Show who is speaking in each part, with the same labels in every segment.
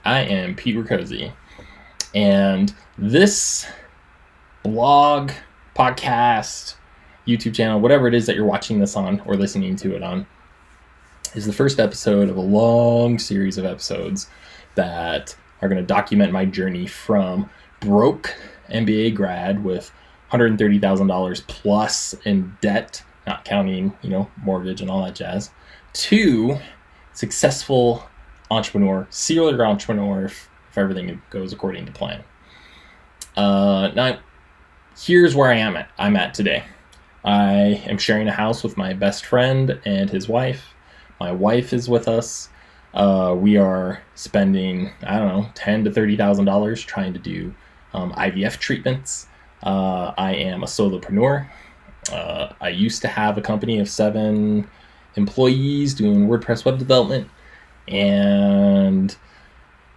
Speaker 1: I am Pete Riccozzi, and this blog, podcast, YouTube channel, whatever it is that you're watching this on or listening to it on, is the first episode of a long series of episodes that are going to document my journey from broke MBA grad with $130,000 plus in debt, not counting, mortgage and all that jazz, to successful entrepreneur, serial entrepreneur, if everything goes according to plan. Now, here's where I'm at today. I am sharing a house with my best friend and his wife. My wife is with us. We are spending, $10,000 to $30,000 trying to do IVF treatments. I am a solopreneur. I used to have a company of 7 employees doing WordPress web development and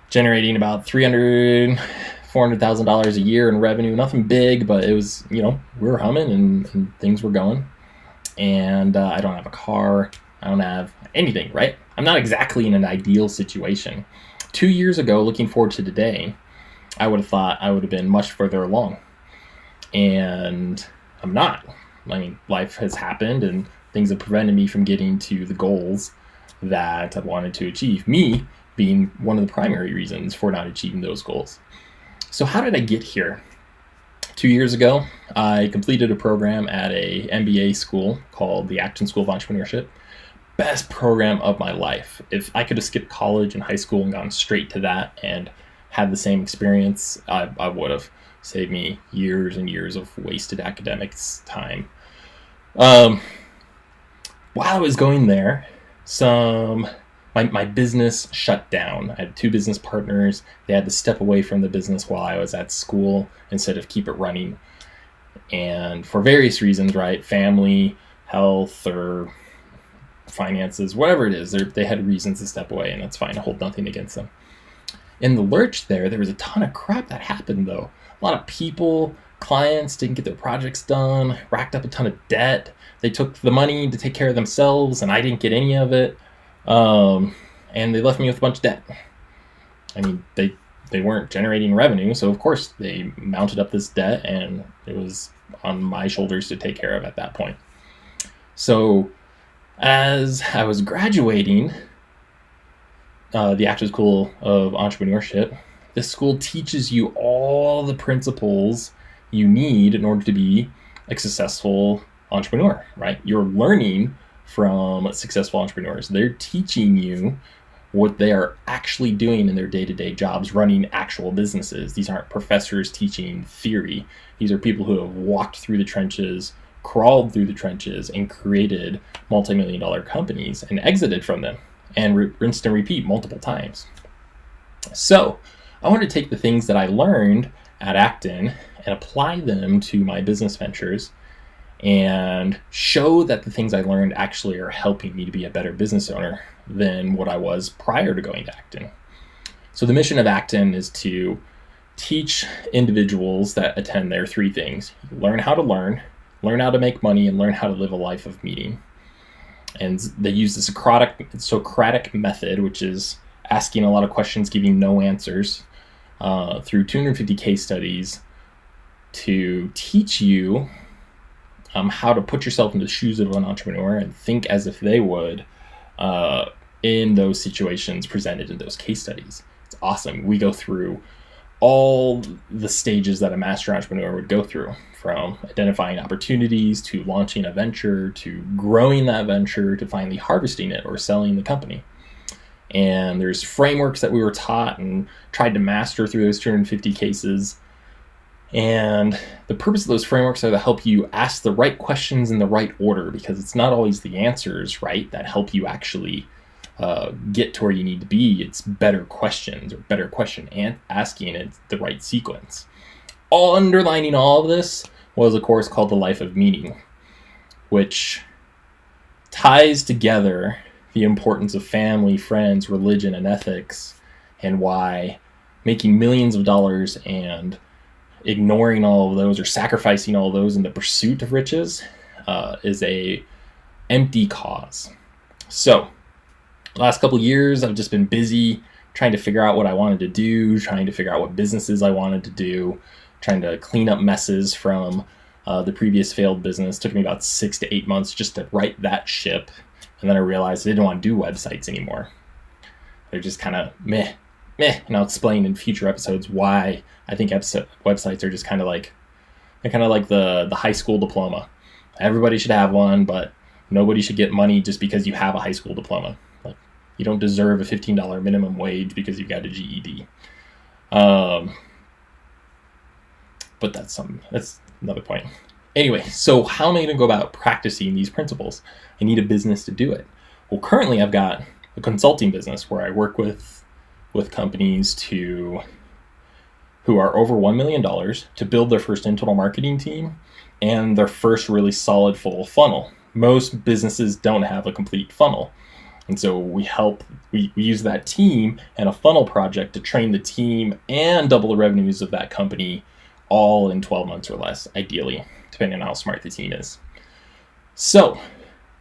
Speaker 1: generating about $400,000 a year in revenue. Nothing big, but it was, we were humming and things were going. And I don't have a car. I don't have anything, right? I'm not exactly in an ideal situation. 2 years ago, looking forward to today, I would have thought I would have been much further along. And I'm not. Life has happened and things have prevented me from getting to the goals that I wanted to achieve. Me being one of the primary reasons for not achieving those goals. So how did I get here? 2 years ago, I completed a program at a MBA school called the Acton School of Entrepreneurship. Best program of my life. If I could have skipped college and high school and gone straight to that and had the same experience, I would have saved me years and years of wasted academics time. While I was going there, my business shut down. I had 2 business partners. They had to step away from the business while I was at school instead of keep it running. And for various reasons, right? Family, health, or finances, whatever it is, they had reasons to step away, and that's fine. I hold nothing against them. In the lurch there was a ton of crap that happened, though. A lot of people, clients didn't get their projects done, racked up a ton of debt. They took the money to take care of themselves, and I didn't get any of it. And they left me with a bunch of debt. They weren't generating revenue, so of course they mounted up this debt, and it was on my shoulders to take care of at that point. So as I was graduating the Acton School of Entrepreneurship, this school teaches you all the principles you need in order to be a successful entrepreneur, right? You're learning from successful entrepreneurs. They're teaching you what they are actually doing in their day-to-day jobs, running actual businesses. These aren't professors teaching theory. These are people who have walked through the trenches, crawled through the trenches, and created multi-million-dollar companies and exited from them and rinsed and repeat multiple times. So I want to take the things that I learned at Acton and apply them to my business ventures and show that the things I learned actually are helping me to be a better business owner than what I was prior to going to Acton. So the mission of Acton is to teach individuals that attend there 3 things. Learn how to learn how to make money, and learn how to live a life of meaning. And they use the Socratic method, which is asking a lot of questions, giving no answers, through 250 case studies to teach you how to put yourself in the shoes of an entrepreneur and think as if they would in those situations presented in those case studies. It's awesome. We go through all the stages that a master entrepreneur would go through, from identifying opportunities to launching a venture to growing that venture to finally harvesting it or selling the company. And there's frameworks that we were taught and tried to master through those 250 cases. And the purpose of those frameworks are to help you ask the right questions in the right order, because it's not always the answers, right, that help you actually get to where you need to be. It's better questions or better question asking in the right sequence. All underlining all of this was a course called The Life of Meaning, which ties together the importance of family, friends, religion, and ethics, and why making millions of dollars and ignoring all of those or sacrificing all of those in the pursuit of riches is a empty cause. So the last couple of years, I've just been busy trying to figure out what I wanted to do, trying to figure out what businesses I wanted to do, trying to clean up messes from the previous failed business. It took me about 6 to 8 months just to right that ship. And then I realized I didn't want to do websites anymore. They're just kind of meh. And I'll explain in future episodes why I think websites are just kind of like, they're kind of like the high school diploma. Everybody should have one, but nobody should get money just because you have a high school diploma. Like, you don't deserve a $15 minimum wage because you've got a GED. But that's another point. Anyway, so how am I going to go about practicing these principles? I need a business to do it. Well, currently I've got a consulting business where I work with companies who are over $1 million to build their first internal marketing team and their first really solid full funnel. Most businesses don't have a complete funnel. And so we use that team and a funnel project to train the team and double the revenues of that company all in 12 months or less, ideally, depending on how smart the team is. So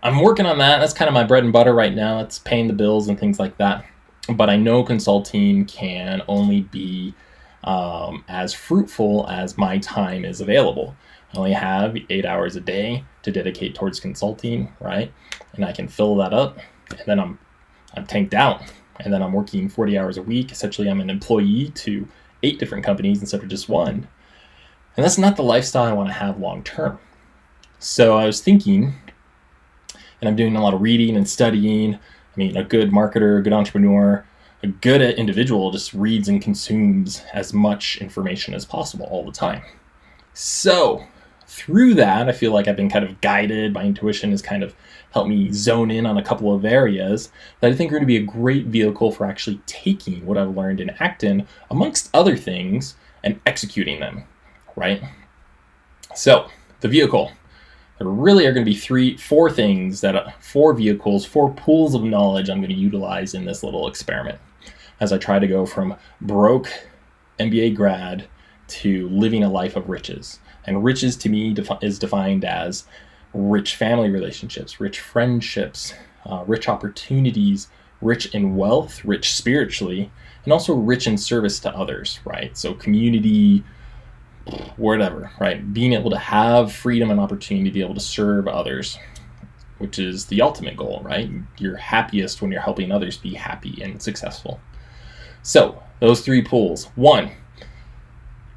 Speaker 1: I'm working on that. That's kind of my bread and butter right now. It's paying the bills and things like that. But I know consulting can only be as fruitful as my time is available. I only have 8 hours a day to dedicate towards consulting, right? And I can fill that up, and then I'm tanked out, and then I'm working 40 hours a week. Essentially, I'm an employee to 8 different companies instead of just one. And that's not the lifestyle I want to have long term. So I was thinking, and I'm doing a lot of reading and studying. I mean, a good marketer, a good entrepreneur, a good individual just reads and consumes as much information as possible all the time. So through that, I feel like I've been kind of guided. My intuition has kind of helped me zone in on a couple of areas that I think are going to be a great vehicle for actually taking what I've learned in Acton, amongst other things, and executing them, right? So the vehicle. There really are going to be 4 things that 4 vehicles, 4 pools of knowledge I'm going to utilize in this little experiment as I try to go from broke MBA grad to living a life of riches. And riches to me is defined as rich family relationships, rich friendships, rich opportunities, rich in wealth, rich spiritually, and also rich in service to others, right? So community, whatever, right? Being able to have freedom and opportunity to be able to serve others, which is the ultimate goal, right? You're happiest when you're helping others be happy and successful. So those 3 pools. 1,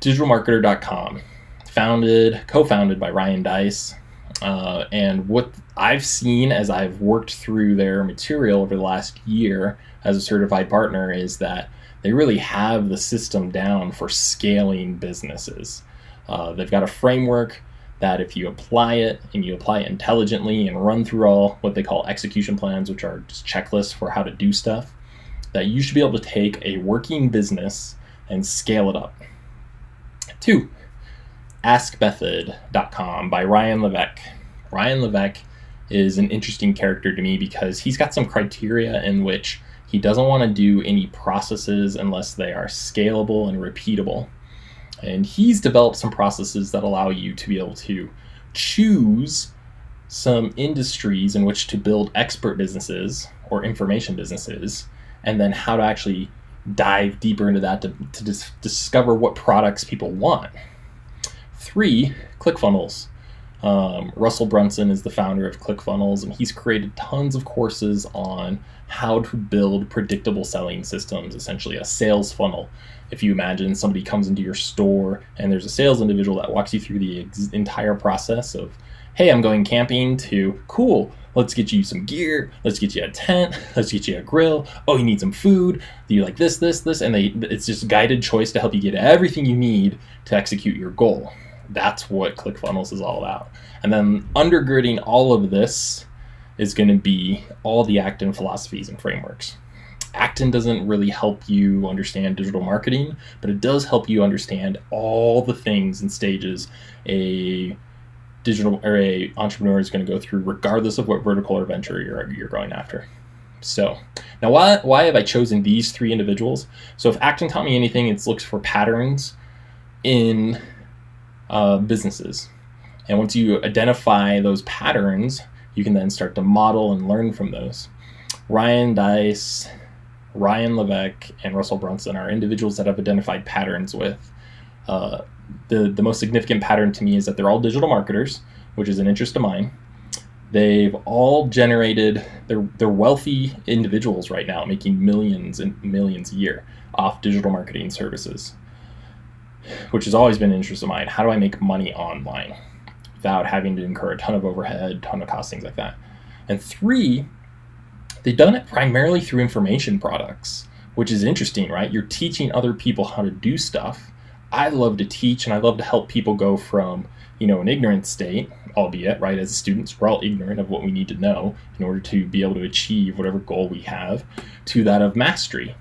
Speaker 1: digitalmarketer.com, co-founded by Ryan Deiss. And what I've seen as I've worked through their material over the last year as a certified partner is that they really have the system down for scaling businesses. They've got a framework that if you apply it and you apply it intelligently and run through all what they call execution plans, which are just checklists for how to do stuff, that you should be able to take a working business and scale it up. 2, askmethod.com by Ryan Levesque. Ryan Levesque is an interesting character to me because he's got some criteria in which he doesn't want to do any processes unless they are scalable and repeatable. And he's developed some processes that allow you to be able to choose some industries in which to build expert businesses or information businesses, and then how to actually dive deeper into that to discover what products people want. 3, ClickFunnels. Russell Brunson is the founder of ClickFunnels, and he's created tons of courses on how to build predictable selling systems, essentially a sales funnel. If you imagine somebody comes into your store and there's a sales individual that walks you through the entire process of, hey, I'm going camping, to, cool, let's get you some gear, let's get you a tent, let's get you a grill, oh, you need some food, do you like this, and it's just guided choice to help you get everything you need to execute your goal. That's what ClickFunnels is all about. And then undergirding all of this is going to be all the Acton philosophies and frameworks. Acton doesn't really help you understand digital marketing, but it does help you understand all the things and stages a entrepreneur is going to go through, regardless of what vertical or venture you're going after. So now why have I chosen these 3 individuals? So if Acton taught me anything, it looks for patterns in businesses. And once you identify those patterns, you can then start to model and learn from those. Ryan Deiss, Ryan Levesque and Russell Brunson are individuals that I've identified patterns with. The most significant pattern to me is that they're all digital marketers, which is an interest of mine. They've all generated, they're wealthy individuals right now, making millions and millions a year off digital marketing services, which has always been an interest of mine. How do I make money online without having to incur a ton of overhead, ton of costs, things like that? And 3, they've done it primarily through information products, which is interesting, right? You're teaching other people how to do stuff. I love to teach, and I love to help people go from, an ignorant state, albeit, right, as students, we're all ignorant of what we need to know in order to be able to achieve whatever goal we have, to that of mastery.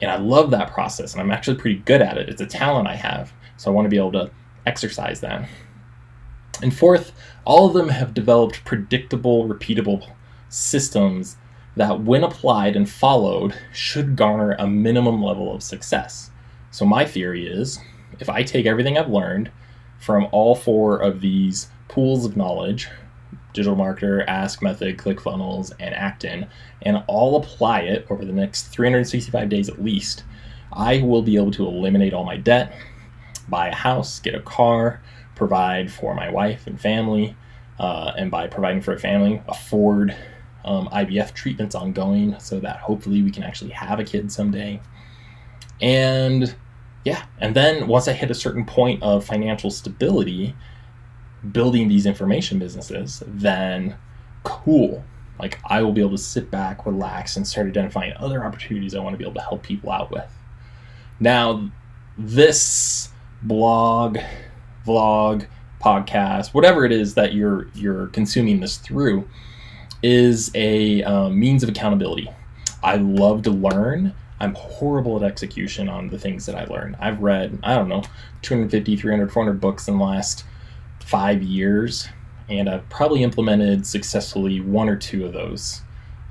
Speaker 1: And I love that process, and I'm actually pretty good at it. It's a talent I have, so I want to be able to exercise that. And 4th, all of them have developed predictable, repeatable systems that, when applied and followed, should garner a minimum level of success. So my theory is, if I take everything I've learned from all 4 of these pools of knowledge, digital marketer, ask method, ClickFunnels, and Acton, and all apply it over the next 365 days at least, I will be able to eliminate all my debt, buy a house, get a car, provide for my wife and family, and by providing for a family, afford IVF treatments ongoing so that hopefully we can actually have a kid someday. And then once I hit a certain point of financial stability, building these information businesses, then cool. Like, I will be able to sit back, relax, and start identifying other opportunities I want to be able to help people out with. Now, this blog, vlog, podcast, whatever it is that you're consuming this through, is a means of accountability. I love to learn. I'm horrible at execution on the things that I learn. I've read, 250, 300, 400 books in the last 5 years, and I've probably implemented successfully 1 or 2 of those,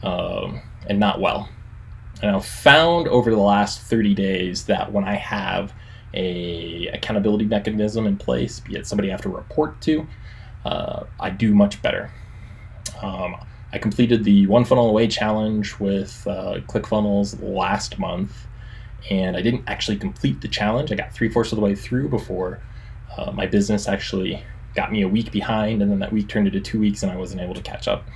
Speaker 1: and not well. And I've found over the last 30 days that when I have a accountability mechanism in place, be it somebody I have to report to, I do much better. I completed the One Funnel Away challenge with ClickFunnels last month, and I didn't actually complete the challenge. I got 3/4 of the way through before my business actually got me a week behind, and then that week turned into 2 weeks, and I wasn't able to catch up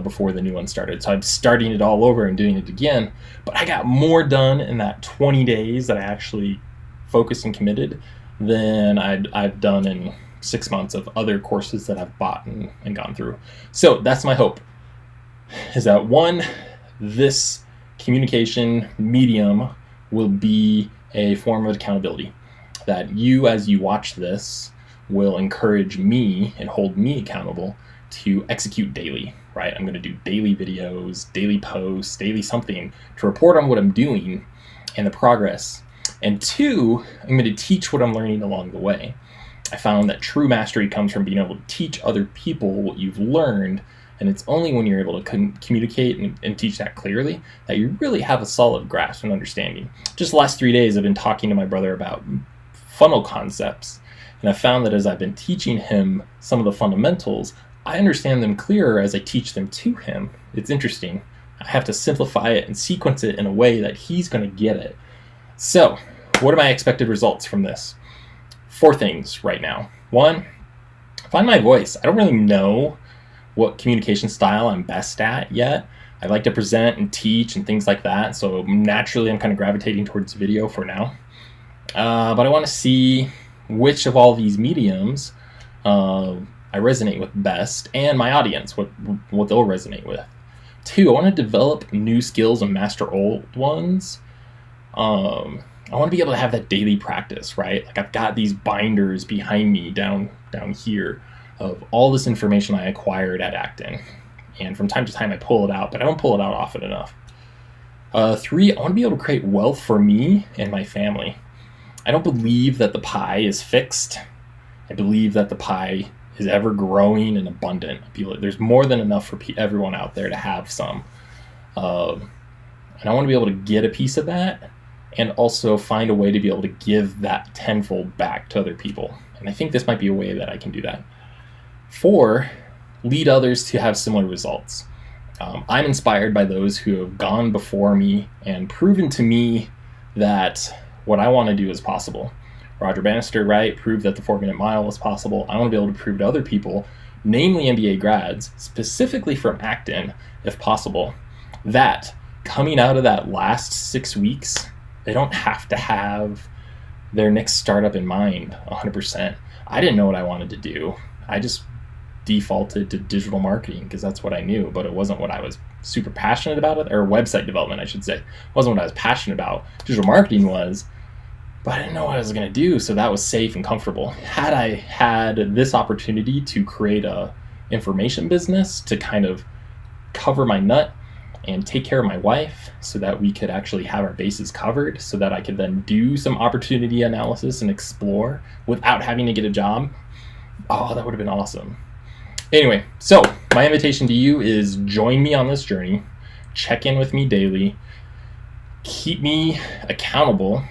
Speaker 1: before the new one started. So I'm starting it all over and doing it again, but I got more done in that 20 days that I actually focused and committed than I've done in 6 months of other courses that I've bought and gone through. So that's my hope, is that 1, this communication medium will be a form of accountability, that you, as you watch this, will encourage me and hold me accountable to execute daily, right? I'm going to do daily videos, daily posts, daily something to report on what I'm doing and the progress. And 2, I'm going to teach what I'm learning along the way. I found that true mastery comes from being able to teach other people what you've learned, and it's only when you're able to communicate and teach that clearly that you really have a solid grasp and understanding. Just the last 3 days, I've been talking to my brother about funnel concepts, and I found that as I've been teaching him some of the fundamentals, I understand them clearer as I teach them to him. It's interesting. I have to simplify it and sequence it in a way that he's going to get it. So, what are my expected results from this? 4 things right now. 1, find my voice. I don't really know what communication style I'm best at yet. I like to present and teach and things like that, so naturally I'm kind of gravitating towards video for now. But I want to see which of all these mediums I resonate with best, and my audience, what they'll resonate with. 2, I want to develop new skills and master old ones. I want to be able to have that daily practice, right? Like, I've got these binders behind me down here of all this information I acquired at Acton. And from time to time I pull it out, but I don't pull it out often enough. 3, I want to be able to create wealth for me and my family. I don't believe that the pie is fixed. I believe that the pie is ever growing and abundant. I feel like there's more than enough for everyone out there to have some. And I want to be able to get a piece of that, and also find a way to be able to give that tenfold back to other people. And I think this might be a way that I can do that. 4, lead others to have similar results. I'm inspired by those who have gone before me and proven to me that what I want to do is possible. Roger Bannister, right, proved that the 4-minute mile was possible. I want to be able to prove to other people, namely MBA grads, specifically from Acton, if possible, that coming out of that last 6 weeks, they don't have to have their next startup in mind 100%. I didn't know what I wanted to do. I just defaulted to digital marketing because that's what I knew, but it wasn't what I was super passionate about, or website development, I should say. It wasn't what I was passionate about. Digital marketing was, but I didn't know what I was going to do, so that was safe and comfortable. Had I had this opportunity to create a information business to kind of cover my nut and take care of my wife so that we could actually have our bases covered, so that I could then do some opportunity analysis and explore without having to get a job, oh, that would have been awesome. Anyway, so my invitation to you is join me on this journey, check in with me daily, keep me accountable.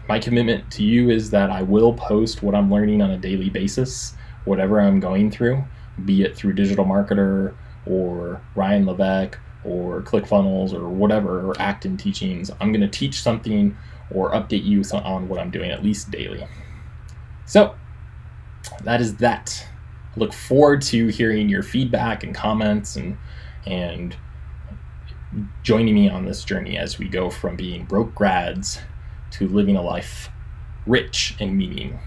Speaker 1: My commitment to you is that I will post what I'm learning on a daily basis, whatever I'm going through, be it through Digital Marketer or Ryan Levesque or ClickFunnels or whatever, or Acton teachings. I'm going to teach something or update you on what I'm doing at least daily. So that is that. Look forward to hearing your feedback and comments and joining me on this journey as we go from being broke grads to living a life rich in meaning.